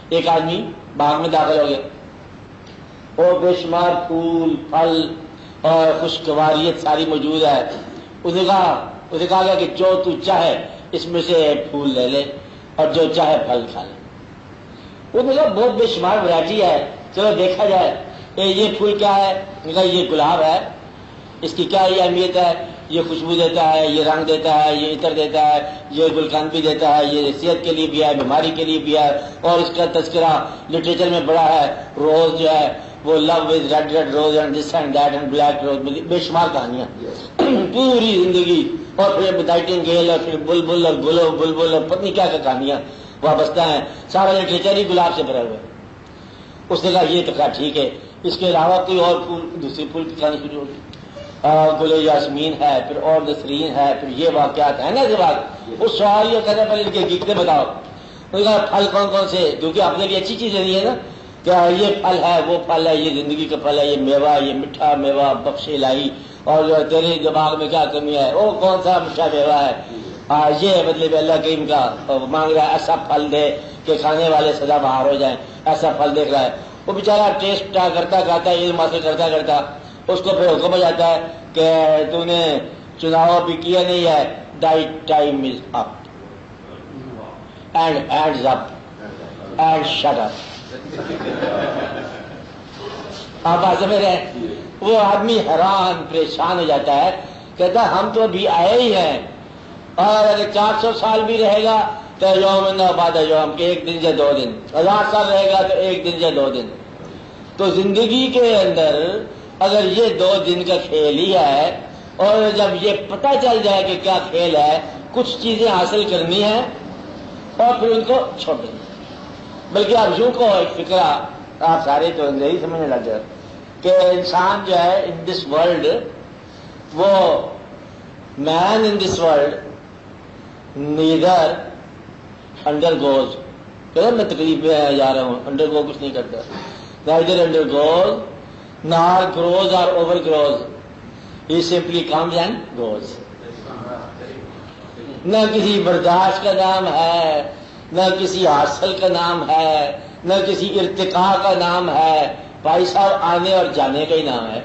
ایک آدمی باغ میں داخل ہو گیا اور بے شمار پھول پھل اور خوشگواریت ساری موجود ہے. اسے کہا گیا کہ جو تو چاہے اس میں سے پھول لے لے اور جو چاہے پھل کھا لے. انہوں نے کہا بہت بے شمار ورائٹی ہے, چلو دیکھا جائے. یہ پھول کیا ہے؟ انہوں نے کہا یہ گلاب ہے. اس کی کیا یہ اہمیت ہے؟ یہ خوشبو دیتا ہے, یہ رنگ دیتا ہے, یہ عطر دیتا ہے, یہ گلقند بھی دیتا ہے, یہ صحت کے لیے بھی ہے, بیماری کے لیے بھی ہے. اور اس کا تذکرہ لٹریچر میں بڑا ہے. روز جو ہے وہ love with red red rose and this and that and black rose, بے شمار کہانیاں پوری زندگی. اور پھر نائٹنگیل اور پھر بلبل اور گلو بلبل اور پتنی کیا کہانیاں وابستہ ہیں. سارا لٹریچر ہی گلاب سے بھرا ہوا ہے. اس نے کہا یہ تو کہا ٹھیک ہے, اس کے علاوہ کوئی اور پھول, دوسری پھول کی کہانی شروع ہوگی. گل یاسمین ہے, پھر اور نسرین ہے, پھر یہ واقعات ہیں نا. یہ بات اس سوال یہ کہنا پہلے ان کے گیتنے بتاؤ. انہوں نے کہا پھل کون کون سے, کیونکہ اپنے لیے اچھی چیزیں نہیں ہے نا. کیا یہ پھل ہے, وہ پھل ہے, یہ زندگی کا پھل ہے, یہ میوہ, یہ میٹھا میوہ بخش الہی. اور جو تیرے دماغ میں کیا کمی ہے, وہ کون سا میٹھا میوہ ہے. یہ مطلب اللہ کریم کا مانگ رہا ہے ایسا پھل دے کہ کھانے والے سدا باہر ہو جائیں. ایسا پھل دیکھ رہا ہے. وہ بیچارہ ٹیسٹ کرتا کرتا علم حاصل کرتا کرتا اس کو پھر حکم ہو جاتا ہے کہ تو نے چناؤ بھی کیا نہیں ہے. دائی time is up and hands up and shut up. آپ آج میں رہے, وہ آدمی حیران پریشان ہو جاتا ہے. کہتا ہم تو ابھی آئے ہی ہیں, اور اگر 400 سال بھی رہے گا تو یوم بعد یوم, کہ ایک دن یا 2 دن. 1000 سال رہے گا تو ایک دن یا 2 دن. تو زندگی کے اندر اگر یہ 2 دن کا کھیل ہی ہے, اور جب یہ پتہ چل جائے کہ کیا کھیل ہے, کچھ چیزیں حاصل کرنی ہیں اور پھر ان کو چھوڑ دیں. بلکہ آپ یوں کو ایک فکرہ آپ سارے تو یہی سمجھنے لگ جائے کہ انسان جو ہے ان دس ورلڈ, وہ man in this world neither undergoes, میں تقریب میں جا رہا ہوں, انڈر گو کچھ نہیں کرتا. Neither under goes nor grows or overgrows, he simply comes and goes. نہ کسی برداشت کا نام ہے, نہ کسی حاصل کا نام ہے, نہ کسی ارتقاء کا نام ہے. بھائی صاحب آنے اور جانے کا ہی نام ہے.